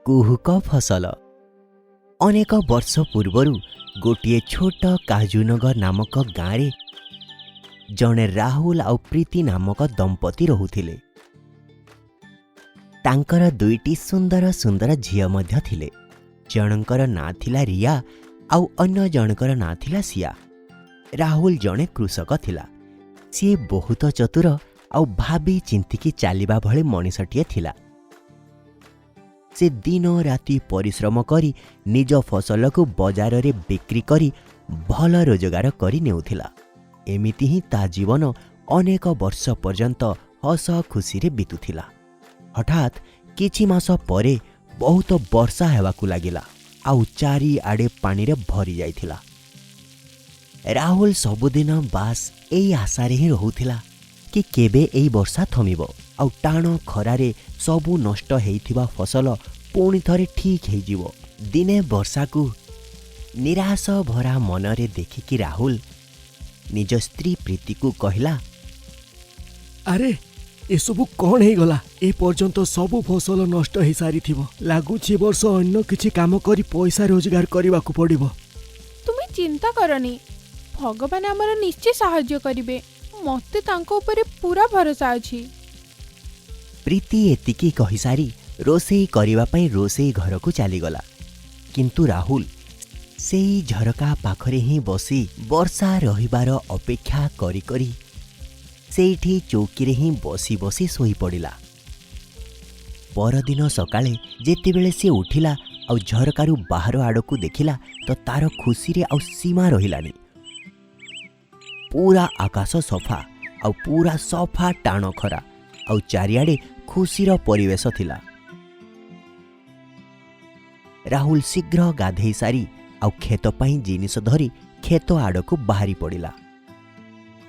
कुहुक फसल। अनेक वर्ष पूर्वरु गोटे छोट काजूनगर नामक गाँव जड़े राहुल आउ प्रीति नामक दंपति रहुथिले। तांकर दुईटी सुंदर सुंदर झियो मध्य थिले। जनकर ना थिला रिया आउ अन्य जनकर ना थिला सिया। राहुल जड़े कृषक थिला। सी बहुत चतुर आउ भाभी चिंतिकी चलिबा भले मनीषटिए थिला। से दिन राति परिश्रम करी निज फसल को बाजार रे बिक्री करी भल रोजगार करी नेउथिला। एमिति ही ता जीवन अनेक वर्ष पर्यंत हस खुशी रे बीतुथिला। हठात किछि मास परे बहुत वर्षा हेबाकु लागिला आउ चारि आड़े पानी रे भरी जाइथिला। राहुल सबुदिन बास एई आशा रे ही रहुथिला कि केबे एई वर्षा थमिबो आउ टाण खरारे सबु नष्ट हेइथिबा फसल पुणी थरे ठीक हेइजिवो। दिने वर्षा को निराश भरा मनरे देखिकी राहुल निज स्त्री प्रीति को कहला, अरे एसबु कौन है गला? ए पर्यंत सबु फसल नष्ट हो सारी थिबो। लागुछि वर्ष अन्य किछि काम करी पैसा रोजगार करबाकू पड़िबो। तुमे चिंता करनी, भगवान हमर निश्चय सहाय्य करिवे। मते तांको ऊपर पूरा भरोसा अछि। प्रीति एतिकी कहि सारी रोसेई करिबा पई रोसेई घर को चली गला। किंतु राहुल सेई झरका पाखरे ही बसी वर्षा रहिबार अपेक्षा करी करी सेठी चौकी रे ही बसी बसी सोई पड़िला। परदिन सकाळे जेतेबेले से उठिला आउ झरकारु बाहर आड़कू देखिला तो तार खुशी रे आउ सीमा रहिलानी। पूरा आकाश सफा आउ पूरा सफा टाण खरा आउ चारियाडे खुशीर परिवेश थिला। राहुल शीघ्र गाधेई सारी आउ खेत पाई जिनिस धरी खेत आड़कू बाहरी पड़िला।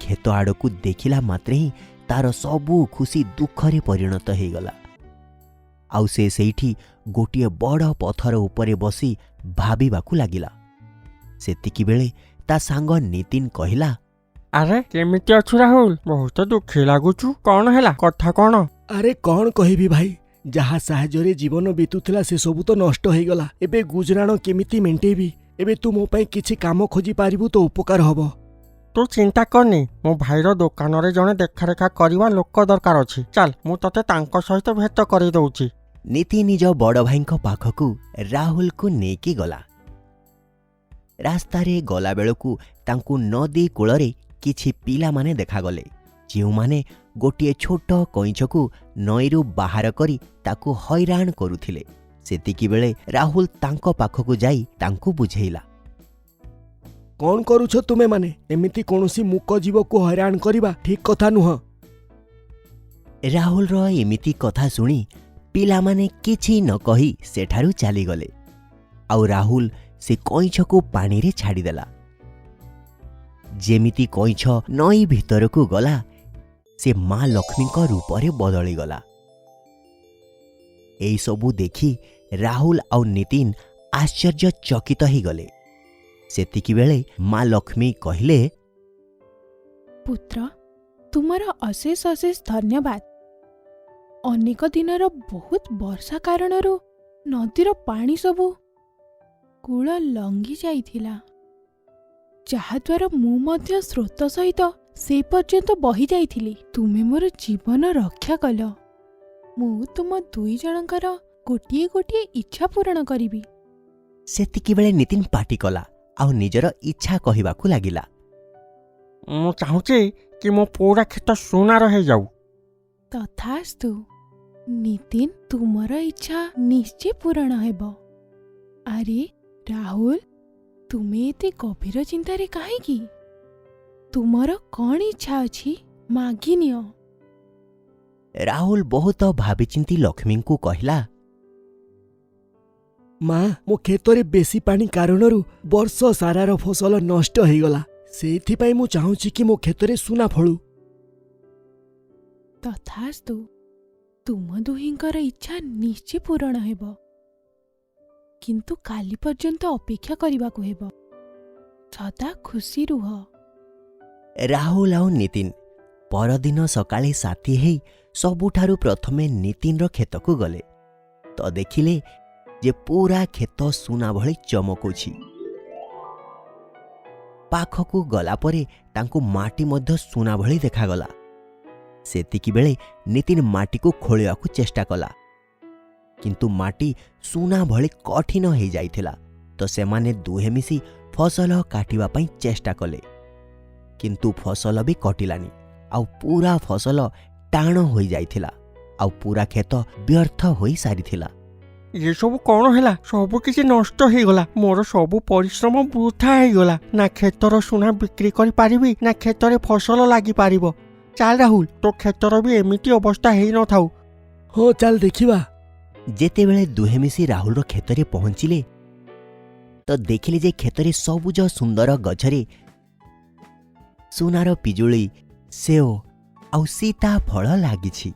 खेत आड़कू देखिला मात्रे ही तार सबू खुशी दुखरे परिणत हो गला। आउ से सेठी गोटिए बड़ पथर उपरे बसी भाबिबाकू लागिला। सेतिकी बेले ता सांग नितिन कहिला, अरे केमिति अछु राहुल? बहुत दुखी लागुचु। कौन हैला? कथा कौन? अरे कौन कहिबी भाई, जहा साहाय्य जीवन बीतुथिला से सबु तो नष्ट हो गला। एबे गुजराण केमिति मेंटेबी? एबे तू मो पई किछि काम खोजी पारिबु तो उपकार हबो। तू चिंता करनी, मो भाईर दुकान रे जने देखारेखा करवा लोक दरकार अछि। चल मु तते तांको सहित भेट करि दउची। नीति निज बड़ भाईंको पाखकू राहुल को नेकी गला। रास्ता रे गला बेलकू तांकू नदी कूलरे किछि पिला माने देखागले, जेउ माने गोटिए छोट कइंचकू नईरू बाहर करी ताकू हैरान करुथिले। सेतिकी बेले राहुल तांको पाखकू जाई तांकू बुझेइला, कौन करूछ तुमे माने? एमिति कोनोसी मुक जीव को हैरान करिबा ठीक कथा नुह। राहुल रो एमिति कथा सुनी पिला माने किछि न कही सेठारु चली गले। आउ राहुल से कइंछकू पानी रे छाड़ी देला। जेमिति कइंछ नई भीतर को गला से मां लक्ष्मी को रूप रे बदली गला। एई सबु देखी राहुल आउ नितिन आश्चर्य चकित ही गले। सेतिकी बेले मां लक्ष्मी कहिले, पुत्र तुमर अशेष अशेष धन्यवाद। अनेक दिनर बहुत वर्षा कारणरू नदीर पानी सबु कूल लंघी जाइथिला, जहाद्वारा मु मध्य स्रोत सहित से पर्यंत बही जाइथिली। तुमे मोर जीवन रक्षा कल। मु तुम दुई जनकर गोटिए गोटिए इच्छा पूर्ण करिबी। सेतिकी बेले नितिन पाटी कला आउ निजर इच्छा कहिबाकू लागिला। मु चाहूची कि मो पूरा खेत सुना रहे जाऊ। तथास्तु नितिन, तुमर इच्छा निश्चय पूर्ण हेबो। अरे राहुल, तुमे एते गभीर चिंता रे काहे की? तुमर कौन इच्छा अछि मागी नियो। राहुल बहुत भाभी चिंती लक्ष्मी को कहला, माँ मो खेतरे बेसी पानी कारणरू वर्ष सारार फसल नष्ट हो गला। सेथि पई मु चाहूची कि मो खेतरे सुना फळू। तथास्तु तुम दुहिंकर इच्छा निश्चय पूर्ण हेबो, किंतु काली पर्यंत अपेक्षा करिबाकू हेबो। सदा खुशी रुह। राहुल आउ नितिन परदिन सकाळे साथी हेई सबुठारु प्रथमे नितिन रो खेत को गले तो देखिले ଯେ ପୁରା କ୍ଷେତ ସୁନା ଭଳି ଚମକୁଛି। ପାଖକୁ ଗଲା ପରେ ତାଙ୍କୁ ମାଟି ମଧ୍ୟ ସୁନା ଭଳି ଦେଖାଗଲା। ସେତିକିବେଳେ ନିତିନ ମାଟିକୁ ଖୋଳିବାକୁ ଚେଷ୍ଟା କଲା, କିନ୍ତୁ ମାଟି ସୁନା ଭଳି କଠିନ ହୋଇଯାଇଥିଲା। ତ ସେମାନେ ଦୁହେଁ ମିଶି ଫସଲ କାଟିବା ପାଇଁ ଚେଷ୍ଟା କଲେ, କିନ୍ତୁ ଫସଲ ବି କଟିଲାନି। ଆଉ ପୁରା ଫସଲ ଟାଣ ହୋଇଯାଇଥିଲା, ଆଉ ପୁରା କ୍ଷେତ ବ୍ୟର୍ଥ ହୋଇସାରିଥିଲା। ଏସବୁ କ'ଣ ହେଲା? ସବୁ କିଛି ନଷ୍ଟ ହେଇଗଲା। ମୋର ସବୁ ପରିଶ୍ରମ ବୃଥା ହେଇଗଲା। ନା କ୍ଷେତର ସୁନା ବିକ୍ରି କରିପାରିବି, ନା କ୍ଷେତରେ ଫସଲ ଲାଗିପାରିବ। ଚାଲ ରାହୁଲ, ତୋ କ୍ଷେତର ବି ଏମିତି ଅବସ୍ଥା ହେଇନଥାଉ। ହଁ ଚାଲ ଦେଖିବା। ଯେତେବେଳେ ଦୁହେଁ ମିଶି ରାହୁଲର କ୍ଷେତରେ ପହଞ୍ଚିଲେ ତ ଦେଖିଲେ ଯେ କ୍ଷେତରେ ସବୁଜ ସୁନ୍ଦର ଗଛରେ ସୁନାର ପିଜୁଳି, ସେଓ ଆଉ ସୀତା ଫଳ ଲାଗିଛି।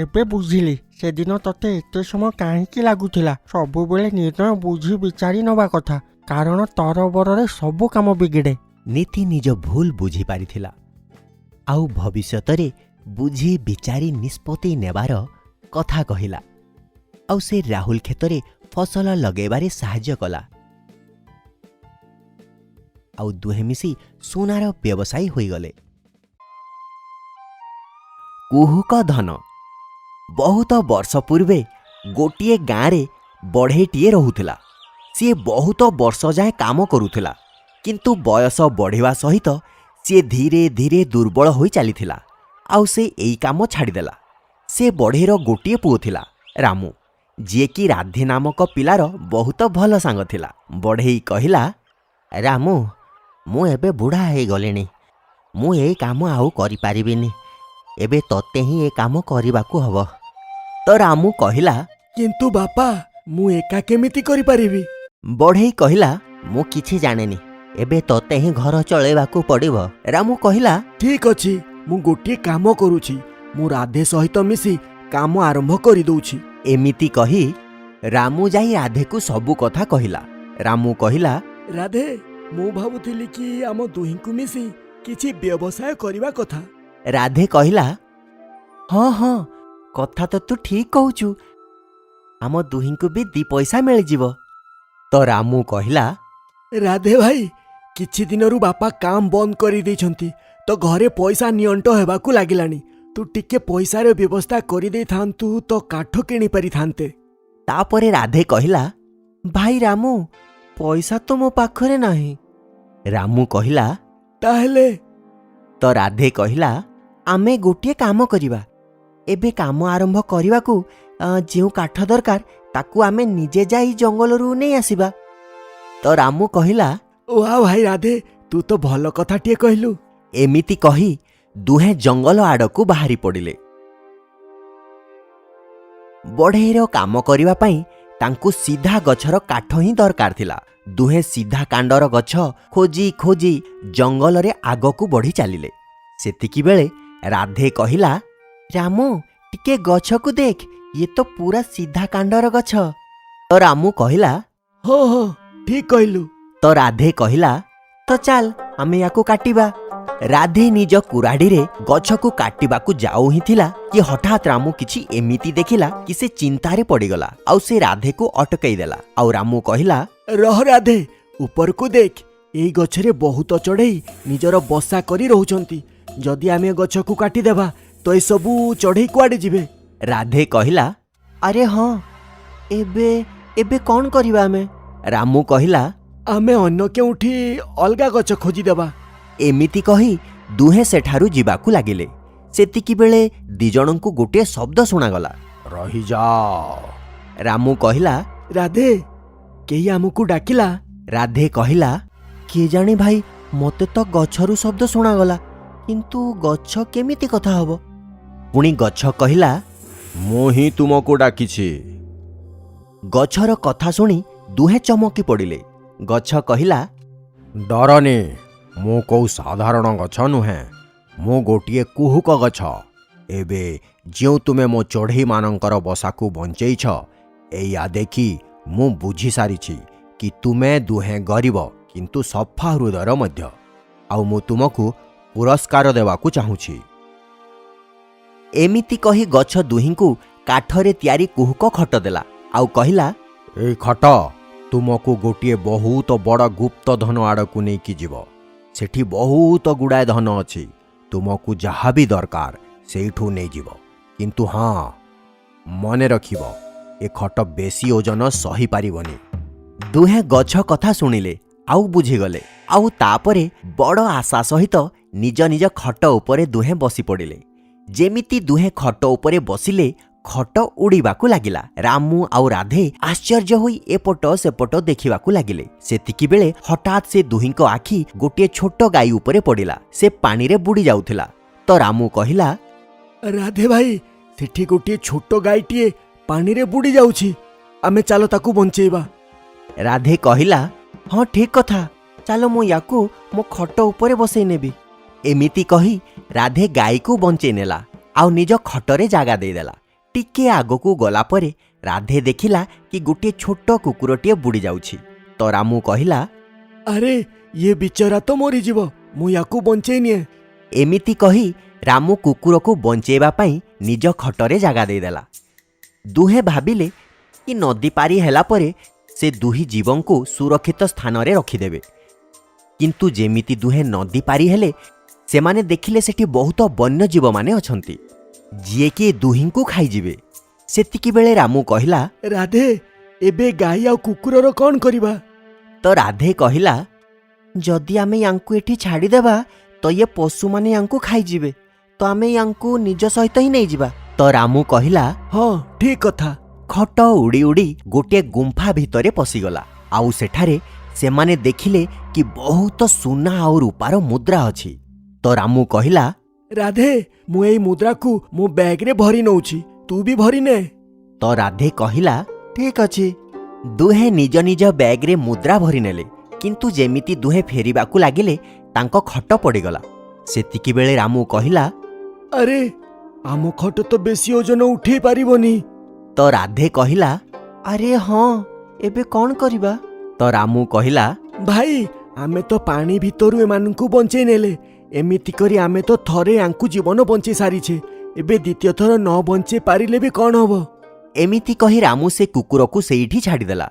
ଏବେ ବୁଝିଲି ସେଦିନ ତତେ ଏତେ ସମୟ କାହିଁକି ଲାଗୁଥିଲା। ସବୁବେଳେ ନିର୍ଣ୍ଣୟ ବୁଝି ବିଚାରି ନେବା କଥା, କାରଣ ତରବରରେ ସବୁ କାମ ବିଗିଡ଼େ। ନୀତି ନିଜ ଭୁଲ ବୁଝିପାରିଥିଲା, ଆଉ ଭବିଷ୍ୟତରେ ବୁଝି ବିଚାରି ନିଷ୍ପତ୍ତି ନେବାର କଥା କହିଲା। ଆଉ ସେ ରାହୁଲ କ୍ଷେତରେ ଫସଲ ଲଗାଇବାରେ ସାହାଯ୍ୟ କଲା, ଆଉ ଦୁହେଁ ମିଶି ସୁନାର ବ୍ୟବସାୟୀ ହୋଇଗଲେ। କୁହୁକ ଧନ। ବହୁତ ବର୍ଷ ପୂର୍ବେ ଗୋଟିଏ ଗାଁରେ ବଢ଼େଇଟିଏ ରହୁଥିଲା। ସିଏ ବହୁତ ବର୍ଷ ଯାଏଁ କାମ କରୁଥିଲା, କିନ୍ତୁ ବୟସ ବଢ଼ିବା ସହିତ ସିଏ ଧୀରେ ଧୀରେ ଦୁର୍ବଳ ହୋଇ ଚାଲିଥିଲା, ଆଉ ସେ ଏଇ କାମ ଛାଡ଼ିଦେଲା। ସେ ବଢ଼େଇର ଗୋଟିଏ ପୁଅ ଥିଲା, ରାମୁ, ଯିଏକି ରାଧେ ନାମକ ପିଲାର ବହୁତ ଭଲ ସାଙ୍ଗ ଥିଲା। ବଢ଼େଇ କହିଲା, ରାମୁ, ମୁଁ ଏବେ ବୁଢ଼ା ହେଇଗଲିଣି, ମୁଁ ଏଇ କାମ ଆଉ କରିପାରିବିନି। ଏବେ ତତେ ହିଁ ଏ କାମ କରିବାକୁ ହବ। ତ ରାମୁ କହିଲା, କିନ୍ତୁ ବାପା, ମୁଁ ଏକା କେମିତି କରିପାରିବି? ବଢ଼େଇ କହିଲା, ମୁଁ କିଛି ଜାଣେନି, ଏବେ ତତେ ହିଁ ଘର ଚଳେଇବାକୁ ପଡ଼ିବ। ରାମୁ କହିଲା, ଠିକ୍ ଅଛି, ମୁଁ ଗୋଟିଏ କାମ କରୁଛି। ମୁଁ ରାଧେ ସହିତ ମିଶି କାମ ଆରମ୍ଭ କରିଦଉଛି। ଏମିତି କହି ରାମୁ ଯାଇ ରାଧେକୁ ସବୁ କଥା କହିଲା। ରାମୁ କହିଲା, ରାଧେ, ମୁଁ ଭାବୁଥିଲି କି ଆମ ଦୁହିଁଙ୍କୁ ମିଶି କିଛି ବ୍ୟବସାୟ କରିବା କଥା। ରାଧେ କହିଲା, ହଁ ହଁ, କଥା ତ ତୁ ଠିକ୍ କହୁଛୁ, ଆମ ଦୁହିଁଙ୍କୁ ବି 2 ପଇସା ମିଳିଯିବ। ତ ରାମୁ କହିଲା, ରାଧେ ଭାଇ, କିଛି ଦିନରୁ ବାପା କାମ ବନ୍ଦ କରିଦେଇଛନ୍ତି, ତ ଘରେ ପଇସା ନିଅଣ୍ଟ ହେବାକୁ ଲାଗିଲାଣି। ତୁ ଟିକେ ପଇସାର ବ୍ୟବସ୍ଥା କରିଦେଇଥାନ୍ତୁ ତ କାଠ କିଣି ପାରିଥାନ୍ତେ। ତାପରେ ରାଧେ କହିଲା, ଭାଇ ରାମୁ, ପଇସା ତ ମୋ ପାଖରେ ନାହିଁ। ରାମୁ କହିଲା, ତାହେଲେ? ତ ରାଧେ କହିଲା, ଆମେ ଗୋଟିଏ କାମ କରିବା। ଏବେ କାମ ଆରମ୍ଭ କରିବାକୁ ଯେଉଁ କାଠ ଦରକାର ତାକୁ ଆମେ ନିଜେ ଯାଇ ଜଙ୍ଗଲରୁ ନେଇ ଆସିବା। ତ ରାମୁ କହିଲା, ୱା ଭାଇ ରାଧେ, ତୁ ତ ଭଲ କଥାଟିଏ କହିଲୁ। ଏମିତି କହି ଦୁହେଁ ଜଙ୍ଗଲ ଆଡ଼କୁ ବାହାରି ପଡ଼ିଲେ। ବଢ଼େଇର କାମ କରିବା ପାଇଁ ତାଙ୍କୁ ସିଧା ଗଛର କାଠ ହିଁ ଦରକାର ଥିଲା। ଦୁହେଁ ସିଧା କାଣ୍ଡର ଗଛ ଖୋଜି ଖୋଜି ଜଙ୍ଗଲରେ ଆଗକୁ ବଢ଼ି ଚାଲିଲେ। ସେତିକିବେଳେ ରାଧେ କହିଲା, ରାମୁ, ଟିକେ ଗଛକୁ ଦେଖ, ଇଏ ତ ପୁରା ସିଧା କାଣ୍ଡର ଗଛ। ତ ରାମୁ କହିଲା, ହଁ ହଁ, ଠିକ୍ କହିଲୁ। ତ ରାଧେ କହିଲା, ତ ଚାଲ ଆମେ ୟାକୁ କାଟିବା। ରାଧେ ନିଜ କୁରାଢ଼ୀରେ ଗଛକୁ କାଟିବାକୁ ଯାଉ ହିଁ ଥିଲା କି ହଠାତ୍ ରାମୁ କିଛି ଏମିତି ଦେଖିଲା କି ସେ ଚିନ୍ତାରେ ପଡ଼ିଗଲା, ଆଉ ସେ ରାଧେକୁ ଅଟକାଇ ଦେଲା। ଆଉ ରାମୁ କହିଲା, ରହ ରାଧେ, ଉପରକୁ ଦେଖ, ଏଇ ଗଛରେ ବହୁତ ଚଢ଼େଇ ନିଜର ବସା କରି ରହୁଛନ୍ତି। ଯଦି ଆମେ ଗଛକୁ କାଟିଦେବା ତ ଏସବୁ ଚଢ଼େଇ କୁଆଡ଼େ ଯିବେ? ରାଧେ କହିଲା, ଆରେ ହଁ, ଏବେ କ'ଣ କରିବା ଆମେ? ରାମୁ କହିଲା, ଆମେ ଅନ୍ୟ କେଉଁଠି ଅଲଗା ଗଛ ଖୋଜିଦେବା। ଏମିତି କହି ଦୁହେଁ ସେଠାରୁ ଯିବାକୁ ଲାଗିଲେ। ସେତିକିବେଳେ 2 ଜଣଙ୍କୁ ଗୋଟିଏ ଶବ୍ଦ ଶୁଣାଗଲା, ରହିଯାଅ। ରାମୁ କହିଲା, ରାଧେ, କେହି ଆମକୁ ଡାକିଲା। ରାଧେ କହିଲା, କିଏ ଜାଣି ଭାଇ, ମୋତେ ତ ଗଛରୁ ଶବ୍ଦ ଶୁଣାଗଲା, କିନ୍ତୁ ଗଛ କେମିତି କଥା ହବ? ପୁଣି ଗଛ କହିଲା, ମୁଁ ହିଁ ତୁମକୁ ଡାକିଛି। ଗଛର କଥା ଶୁଣି ଦୁହେଁ ଚମକି ପଡ଼ିଲେ। ଗଛ କହିଲା, ଡରନି, ମୁଁ କୋଉ ସାଧାରଣ ଗଛ ନୁହେଁ, ମୁଁ ଗୋଟିଏ କୁହୁକ ଗଛ। ଏବେ ଯେଉଁ ତୁମେ ମୋ ଚଢ଼େଇମାନଙ୍କର ବସାକୁ ବଞ୍ଚେଇଛ, ଏଇଆ ଦେଖି ମୁଁ ବୁଝିସାରିଛି କି ତୁମେ ଦୁହେଁ ଗରିବ କିନ୍ତୁ ସଫା ହୃଦୟର ମଧ୍ୟ, ଆଉ ମୁଁ ତୁମକୁ ପୁରସ୍କାର ଦେବାକୁ ଚାହୁଁଛି। ଏମିତି କହି ଗଛ ଦୁହିଁଙ୍କୁ କାଠରେ ତିଆରି କୁହୁକ ଖଟ ଦେଲା। ଆଉ କହିଲା, ଏଇ ଖଟ ତୁମକୁ ଗୋଟିଏ ବହୁତ ବଡ଼ ଗୁପ୍ତ ଧନ ଆଡ଼କୁ ନେଇକି ଯିବ। ସେଠି ବହୁତ ଗୁଡ଼ାଏ ଧନ ଅଛି। ତୁମକୁ ଯାହା ବି ଦରକାର ସେଇଠୁ ନେଇଯିବ। କିନ୍ତୁ ହଁ, ମନେ ରଖିବ, ଏ ଖଟ ବେଶୀ ଓଜନ ସହିପାରିବନି। ଦୁହେଁ ଗଛ କଥା ଶୁଣିଲେ ଆଉ ବୁଝିଗଲେ। ଆଉ ତାପରେ ବଡ଼ ଆଶା ସହିତ ନିଜ ନିଜ ଖଟ ଉପରେ ଦୁହେଁ ବସି ପଡ଼ିଲେ। ଯେମିତି ଦୁହେଁ ଖଟ ଉପରେ ବସିଲେ, ଖଟ ଉଡ଼ିବାକୁ ଲାଗିଲା। ରାମୁ ଆଉ ରାଧେ ଆଶ୍ଚର୍ଯ୍ୟ ହୋଇ ଏପଟ ସେପଟ ଦେଖିବାକୁ ଲାଗିଲେ। ସେତିକିବେଳେ ହଠାତ୍ ସେ ଦୁହିଁଙ୍କ ଆଖି ଗୋଟିଏ ଛୋଟ ଗାଈ ଉପରେ ପଡ଼ିଲା। ସେ ପାଣିରେ ବୁଡ଼ି ଯାଉଥିଲା। ତ ରାମୁ କହିଲା, ରାଧେ ଭାଇ, ସେଠି ଗୋଟିଏ ଛୋଟ ଗାଈଟିଏ ପାଣିରେ ବୁଡ଼ି ଯାଉଛି। ଆମେ ଚାଲ ତାକୁ ବଞ୍ଚେଇବା। ରାଧେ କହିଲା, ହଁ ଠିକ୍ କଥା, ଚାଲ ମୁଁ ୟାକୁ ମୋ ଖଟ ଉପରେ ବସେଇ ନେବି। ଏମିତି କହି ରାଧେ ଗାଈକୁ ବଞ୍ଚେଇ ନେଲା ଆଉ ନିଜ ଖଟରେ ଜାଗା ଦେଇଦେଲା। ଟିକେ ଆଗକୁ ଗଲା ପରେ ରାଧେ ଦେଖିଲା କି ଗୋଟିଏ ଛୋଟ କୁକୁରଟିଏ ବୁଡ଼ି ଯାଉଛି। ତ ରାମୁ କହିଲା, ଆରେ ଇଏ ବିଚରା ତ ମରିଯିବ, ମୁଁ ୟାକୁ ବଞ୍ଚେଇ ନିଏ। ଏମିତି କହି ରାମୁ କୁକୁରକୁ ବଞ୍ଚେଇବା ପାଇଁ ନିଜ ଖଟରେ ଜାଗା ଦେଇଦେଲା। ଦୁହେଁ ଭାବିଲେ କି ନଦୀ ପାରି ହେଲା ପରେ ସେ ଦୁହିଁ ଜୀବଙ୍କୁ ସୁରକ୍ଷିତ ସ୍ଥାନରେ ରଖିଦେବେ। କିନ୍ତୁ ଯେମିତି ଦୁହେଁ ନଦୀ ପାରି ହେଲେ, ସେମାନେ ଦେଖିଲେ ସେଠି ବହୁତ ବନ୍ୟଜୀବମାନେ ଅଛନ୍ତି, ଯିଏକି ଦୁହିଁଙ୍କୁ ଖାଇଯିବେ। ସେତିକିବେଳେ ରାମୁ କହିଲା, ରାଧେ, ଏବେ ଗାଈ ଆଉ କୁକୁରର କ'ଣ କରିବା? ତ ରାଧେ କହିଲା, ଯଦି ଆମେ ୟାଙ୍କୁ ଏଠି ଛାଡ଼ିଦେବା ତ ଇଏ ପଶୁମାନେ ୟାଙ୍କୁ ଖାଇଯିବେ, ତ ଆମେ ୟାଙ୍କୁ ନିଜ ସହିତ ହିଁ ନେଇଯିବା। ତ ରାମୁ କହିଲା, ହଁ ଠିକ୍ କଥା। ଖଟ ଉଡ଼ି ଉଡ଼ି ଗୋଟିଏ ଗୁମ୍ଫା ଭିତରେ ପଶିଗଲା। ଆଉ ସେଠାରେ ସେମାନେ ଦେଖିଲେ କି ବହୁତ ସୁନା ଆଉ ରୂପାର ମୁଦ୍ରା ଅଛି। ତ ରାମୁ କହିଲା, ରାଧେ, ମୁଁ ଏଇ ମୁଦ୍ରାକୁ ମୋ ବ୍ୟାଗରେ ଭରି ନଉଛି, ତୁ ବି ଭରି ନେ। ତ ରାଧେ କହିଲା, ଠିକ୍ ଅଛି। ଦୁହେଁ ନିଜ ନିଜ ବ୍ୟାଗରେ ମୁଦ୍ରା ଭରି ନେଲେ। କିନ୍ତୁ ଯେମିତି ଦୁହେଁ ଫେରିବାକୁ ଲାଗିଲେ, ତାଙ୍କ ଖଟ ପଡ଼ିଗଲା। ସେତିକିବେଳେ ରାମୁ କହିଲା, ଆରେ ଆମ ଖଟ ତ ବେଶୀ ଓଜନ ଉଠେଇ ପାରିବନି। ତ ରାଧେ କହିଲା, ଆରେ ହଁ, ଏବେ କ'ଣ କରିବା? ତ ରାମୁ କହିଲା, ଭାଇ, ଆମେ ତ ପାଣି ଭିତରୁ ଏମାନଙ୍କୁ ବଞ୍ଚେଇ ନେଲେ। ଏମିତି କରି ଆମେ ତ ଥରେ ୟାଙ୍କୁ ଜୀବନ ବଞ୍ଚେଇ ସାରିଛେ। ଏବେ ଦ୍ୱିତୀୟ ଥର ନ ବଞ୍ଚେଇ ପାରିଲେ ବି କ'ଣ ହବ? ଏମିତି କହି ରାମୁ ସେ କୁକୁରକୁ ସେଇଠି ଛାଡ଼ିଦେଲା।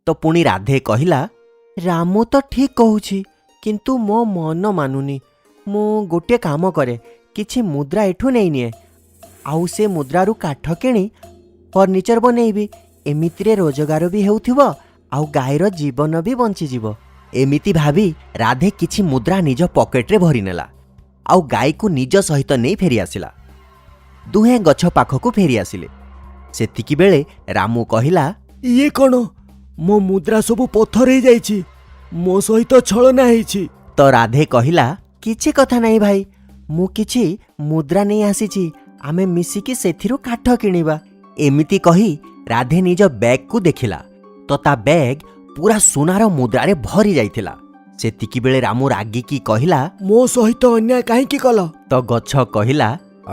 ତ ପୁଣି ରାଧେ କହିଲା, ରାମୁ ତ ଠିକ୍ କହୁଛି, କିନ୍ତୁ ମୋ ମନ ମାନୁନି। ମୁଁ ଗୋଟିଏ କାମ କରେ, କିଛି ମୁଦ୍ରା ଏଠୁ ନେଇନିଏ, ଆଉ ସେ ମୁଦ୍ରାରୁ କାଠ କିଣି ଫର୍ଣ୍ଣିଚର ବନେଇବି। ଏମିତିରେ ରୋଜଗାର ବି ହେଉଥିବ ଆଉ ଗାଈର ଜୀବନ ବି ବଞ୍ଚିଯିବ। ଏମିତି ଭାବି ରାଧେ କିଛି ମୁଦ୍ରା ନିଜ ପକେଟରେ ଭରିନେଲା ଆଉ ଗାଈକୁ ନିଜ ସହିତ ନେଇ ଫେରିଆସିଲା। ଦୁହେଁ ଗଛ ପାଖକୁ ଫେରିଆସିଲେ। ସେତିକିବେଳେ ରାମୁ କହିଲା, ଇଏ କ'ଣ? ମୋ ମୁଦ୍ରା ସବୁ ପଥର ହେଇଯାଇଛି। ମୋ ସହିତ ଛଳନା ହେଇଛି। ତ ରାଧେ କହିଲା, କିଛି କଥା ନାହିଁ ଭାଇ, ମୁଁ କିଛି ମୁଦ୍ରା ନେଇ ଆସିଛି, ଆମେ ମିଶିକି ସେଥିରୁ କାଠ କିଣିବା। ଏମିତି କହି ରାଧେ ନିଜ ବ୍ୟାଗକୁ ଦେଖିଲା ତ ତା ବ୍ୟାଗ ପୁରା ସୁନାର ମୁଦ୍ରାରେ ଭରି ଯାଇଥିଲା। ସେତିକିବେଳେ ରାମୁ ରାଗିକି କହିଲା, ମୋ ସହିତ ଅନ୍ୟାୟ କାହିଁକି କଲ? ତ ଗଛ କହିଲା,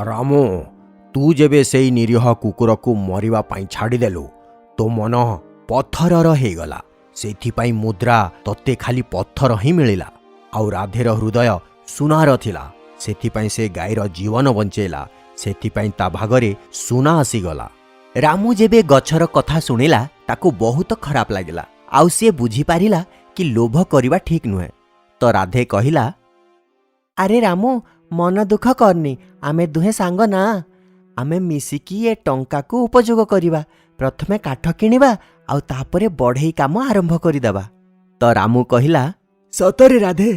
ରାମୁ, ତୁ ଯେବେ ସେଇ ନିରୀହ କୁକୁରକୁ ମରିବା ପାଇଁ ଛାଡ଼ିଦେଲୁ, ତୋ ମନ ପଥରର ହେଇଗଲା। ସେଇଥିପାଇଁ ମୁଦ୍ରା ତତେ ଖାଲି ପଥର ହିଁ ମିଳିଲା। ଆଉ ରାଧେର ହୃଦୟ ସୁନାର ଥିଲା। ସେଥିପାଇଁ ସେ ଗାଈର ଜୀବନ ବଞ୍ଚେଇଲା। ସେଥିପାଇଁ ତା ଭାଗରେ ସୁନା ଆସିଗଲା। ରାମୁ ଯେବେ ଗଛର କଥା ଶୁଣିଲା, ତାକୁ ବହୁତ ଖରାପ ଲାଗିଲା ଆଉ ସିଏ ବୁଝିପାରିଲା କି ଲୋଭ କରିବା ଠିକ୍ ନୁହେଁ। ତ ରାଧେ କହିଲା, ଆରେ ରାମୁ, ମନ ଦୁଃଖ କରନି, ଆମେ ଦୁହେଁ ସାଙ୍ଗ ନା। ଆମେ ମିଶିକି ଏ ଟଙ୍କାକୁ ଉପଯୋଗ କରିବା। ପ୍ରଥମେ କାଠ କିଣିବା ଆଉ ତାପରେ ବଢ଼େଇ କାମ ଆରମ୍ଭ କରିଦେବା। ତ ରାମୁ କହିଲା, ସତରେ ରାଧେ?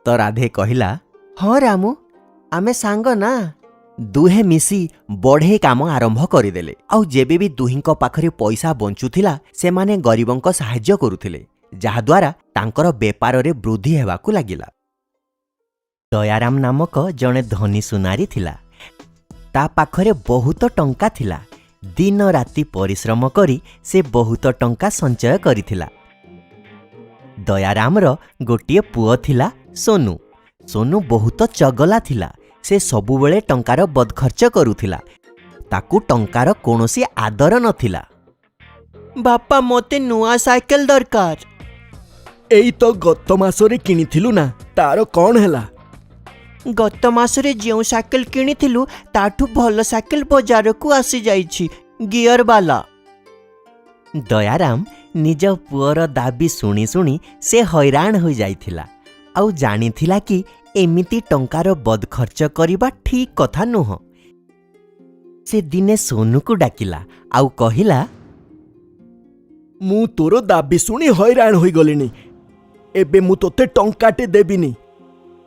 ତ ରାଧେ କହିଲା, ହଁ ରାମୁ, ଆମେ ସାଙ୍ଗ ନା। ଦୁହେଁ ମିଶି ବଢ଼େଇ କାମ ଆରମ୍ଭ କରିଦେଲେ। ଆଉ ଯେବେ ବି ଦୁହିଁଙ୍କ ପାଖରେ ପଇସା ବଞ୍ଚୁଥିଲା, ସେମାନେ ଗରିବଙ୍କ ସାହାଯ୍ୟ କରୁଥିଲେ, ଯାହାଦ୍ୱାରା ତାଙ୍କର ବେପାରରେ ବୃଦ୍ଧି ହେବାକୁ ଲାଗିଲା। ଦୟାରାମ ନାମକ ଜଣେ ଧନୀ ସୁନାରୀ ଥିଲା। ତା ପାଖରେ ବହୁତ ଟଙ୍କା ଥିଲା। ଦିନ ରାତି ପରିଶ୍ରମ କରି ସେ ବହୁତ ଟଙ୍କା ସଞ୍ଚୟ କରିଥିଲା। ଦୟାରାମର ଗୋଟିଏ ପୁଅ ଥିଲା, ସୋନୁ। ସୋନୁ ବହୁତ ଚଗଲା ଥିଲା। ସେ ସବୁବେଳେ ଟଙ୍କାର ବଦଖର୍ଚ୍ଚ କରୁଥିଲା। ତାକୁ ଟଙ୍କାର କୌଣସି ଆଦର ନଥିଲା। ବାପା, ମୋତେ ନୂଆ ସାଇକେଲ ଦରକାର। ଏଇ ତ ଗତ ମାସରେ କିଣିଥିଲୁ ନା, ତାର କ'ଣ ହେଲା? ଗତ ମାସରେ ଯେଉଁ ସାଇକେଲ କିଣିଥିଲୁ ତାଠୁ ଭଲ ସାଇକେଲ ବଜାରକୁ ଆସିଯାଇଛି, ଗିୟର ବାଲା। ଦୟାରାମ ନିଜ ପୁଅର ଦାବି ଶୁଣି ଶୁଣି ସେ ହଇରାଣ ହୋଇଯାଇଥିଲା ଆଉ ଜାଣିଥିଲା କି ଏମିତି ଟଙ୍କାର ବଦଖର୍ଚ୍ଚ କରିବା ଠିକ୍ କଥା ନୁହଁ। ସେ ଦିନେ ସୋନୁକୁ ଡାକିଲା ଆଉ କହିଲା, ମୁଁ ତୋର ଦାବି ଶୁଣି ହଇରାଣ ହୋଇଗଲିଣି। ଏବେ ମୁଁ ତୋତେ ଟଙ୍କାଟେ ଦେବିନି।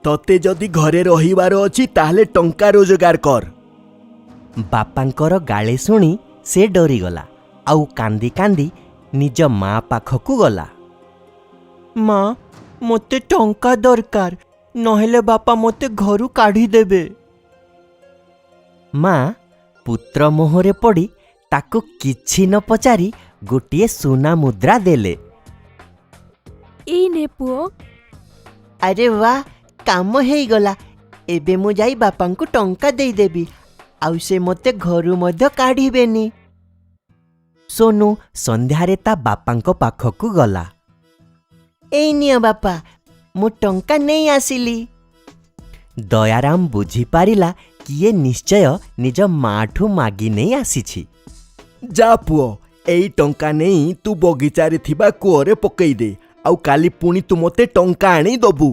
ତତେ ଯଦି ଘରେ ରହିବାର ଅଛି ତାହେଲେ ଟଙ୍କା ରୋଜଗାର କର। ବାପାଙ୍କର ଗାଳି ଶୁଣି ସେ ଡରିଗଲା ଆଉ କାନ୍ଦି କାନ୍ଦି ନିଜ ମା ପାଖକୁ ଗଲା। ମା, ମୋତେ ଟଙ୍କା ଦରକାର, ନହେଲେ ବାପା ମୋତେ ଘରୁ କାଢ଼ିଦେବେ। ମା ପୁତ୍ର ମୁହଁରେ ପଡ଼ି ତାକୁ କିଛି ନ ପଚାରି ଗୋଟିଏ ସୁନା ମୁଦ୍ରା ଦେଲେ। ଏଇ ନେ ପୁଅ। ଆରେ ବା, କାମ ହେଇଗଲା। ଏବେ ମୁଁ ଯାଇ ବାପାଙ୍କୁ ଟଙ୍କା ଦେଇଦେବି ଆଉ ସେ ମୋତେ ଘରୁ ମଧ୍ୟ କାଢ଼ିବେନି। ସୋନୁ ସନ୍ଧ୍ୟାରେ ତା ବାପାଙ୍କ ପାଖକୁ ଗଲା। ଏଇ ନିଅ ବାପା, ମୁଁ ଟଙ୍କା ନେଇ ଆସିଲି। ଦୟାରାମ ବୁଝିପାରିଲା କିଏ ନିଶ୍ଚୟ ନିଜ ମାଠୁ ମାଗି ନେଇ ଆସିଛି। ଯା ପୁଅ, ଏଇ ଟଙ୍କା ନେଇ ତୁ ବଗିଚାରେ ଥିବା କୂଅରେ ପକେଇ ଦେ, ଆଉ କାଲି ପୁଣି ତୁ ମୋତେ ଟଙ୍କା ଆଣି ଦବୁ।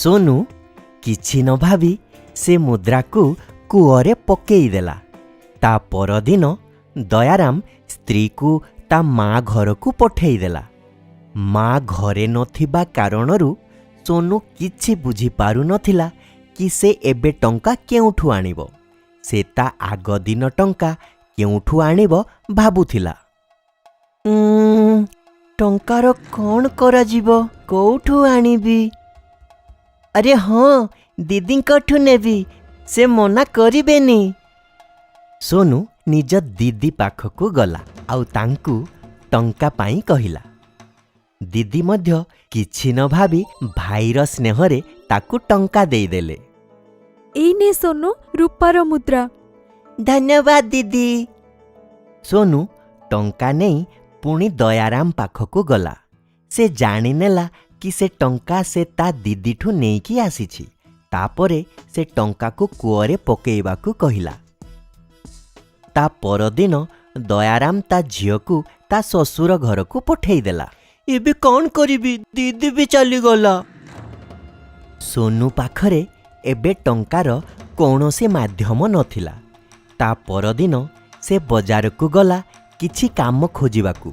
ସୋନୁ କିଛି ନ ଭାବି ସେ ମୁଦ୍ରାକୁ କୂଅରେ ପକେଇଦେଲା। ତା ପରଦିନ ଦୟାରାମ ସ୍ତ୍ରୀକୁ ତା ମା ଘରକୁ ପଠେଇଦେଲା। ମା ଘରେ ନଥିବା କାରଣରୁ ସୋନୁ କିଛି ବୁଝିପାରୁନଥିଲା କି ସେ ଏବେ ଟଙ୍କା କେଉଁଠୁ ଆଣିବ। ସେ ତା ଆଗ ଦିନ ଟଙ୍କା କେଉଁଠୁ ଆଣିବ ଭାବୁଥିଲା। ଟଙ୍କାର କ'ଣ କରାଯିବ, କୋଉଠୁ ଆଣିବି? ଆରେ ହଁ, ଦିଦିଙ୍କଠୁ ନେବି, ସେ ମନା କରିବେନି। ସୋନୁ ନିଜ ଦିଦି ପାଖକୁ ଗଲା ଆଉ ତାଙ୍କୁ ଟଙ୍କା ପାଇଁ କହିଲା। ଦିଦି ମଧ୍ୟ କିଛି ନ ଭାବି ଭାଇର ସ୍ନେହରେ ତାକୁ ଟଙ୍କା ଦେଇଦେଲେ। ଏଇ ନେ ସୋନୁ, ରୂପାର ମୁଦ୍ରା। ଧନ୍ୟବାଦ ଦିଦି। ସୋନୁ ଟଙ୍କା ନେଇ ପୁଣି ଦୟାରାମ ପାଖକୁ ଗଲା। ସେ ଜାଣିନେଲା କି ସେ ଟଙ୍କା ସେ ତା ଦିଦିଠୁ ନେଇକି ଆସିଛି। ତାପରେ ସେ ଟଙ୍କାକୁ କୂଅରେ ପକେଇବାକୁ କହିଲା। ତା ପରଦିନ ଦୟାରାମ ତା ଝିଅକୁ ତା ଶ୍ୱଶୁର ଘରକୁ ପଠେଇଦେଲା। ଏବେ କ'ଣ କରିବି, ଦିଦି ବି ଚାଲିଗଲା। ସୋନୁ ପାଖରେ ଏବେ ଟଙ୍କାର କୌଣସି ମାଧ୍ୟମ ନଥିଲା। ତା ପରଦିନ ସେ ବଜାରକୁ ଗଲା କିଛି କାମ ଖୋଜିବାକୁ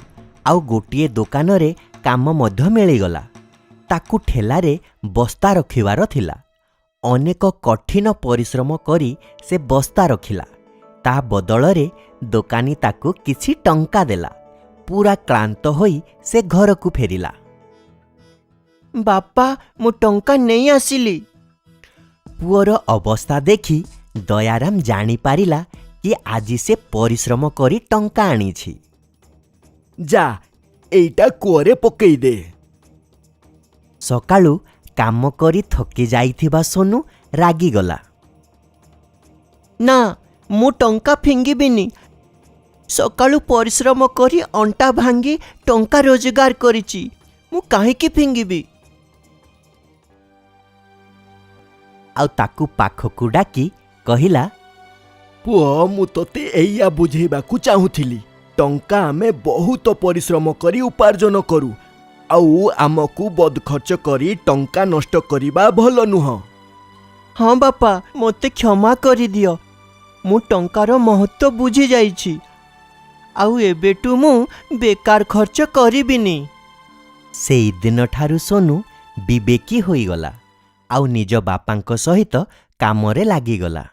ଆଉ ଗୋଟିଏ ଦୋକାନରେ କାମ ମଧ୍ୟ ମିଳିଗଲା। ତାକୁ ଠେଲାରେ ବସ୍ତା ରଖିବାର ଥିଲା। ଅନେକ କଠିନ ପରିଶ୍ରମ କରି ସେ ବସ୍ତା ରଖିଲା। ତା ବଦଳରେ ଦୋକାନୀ ତାକୁ କିଛି ଟଙ୍କା ଦେଲା। ପୁରା କ୍ଳାନ୍ତ ହୋଇ ସେ ଘରକୁ ଫେରିଲା। ବାପା, ମୁଁ ଟଙ୍କା ନେଇ ଆସିଲି। ପୁଅର ଅବସ୍ଥା ଦେଖି ଦୟାରାମ ଜାଣିପାରିଲା କି ଆଜି ସେ ପରିଶ୍ରମ କରି ଟଙ୍କା ଆଣିଛି। ଯା, ଏଇଟା କୂଅରେ ପକେଇ ଦେ। ସକାଳୁ କାମ କରି ଥକି ଯାଇଥିବା ସୋନୁ ରାଗିଗଲା। ନା, ମୁଁ ଟଙ୍କା ଫିଙ୍ଗିବିନି। ସକାଳୁ ପରିଶ୍ରମ କରି ଅଣ୍ଟା ଭାଙ୍ଗି ଟଙ୍କା ରୋଜଗାର କରିଛି, ମୁଁ କାହିଁକି ଫିଙ୍ଗିବି? ଆଉ ତାକୁ ପାଖକୁ ଡାକି କହିଲା, ପୁଅ, ମୁଁ ତୋତେ ଏଇଆ ବୁଝେଇବାକୁ ଚାହୁଁଥିଲି। ଟଙ୍କା ଆମେ ବହୁତ ପରିଶ୍ରମ କରି ଉପାର୍ଜନ କରୁ, ଆଉ ଆମକୁ ବଦଖର୍ଚ୍ଚ କରି ଟଙ୍କା ନଷ୍ଟ କରିବା ଭଲ ନୁହଁ। ହଁ ବାପା, ମୋତେ କ୍ଷମା କରିଦିଅ। ମୁଁ ଟଙ୍କାର ମହତ୍ଵ ବୁଝି ଯାଇଛି, ଆଉ ଏବେଠୁ ମୁଁ ବେକାର ଖର୍ଚ୍ଚ କରିବିନି। ସେଇଦିନଠାରୁ ସୋନୁ ବିବେକୀ ହୋଇଗଲା ଆଉ ନିଜ ବାପାଙ୍କ ସହିତ କାମରେ ଲାଗିଗଲା।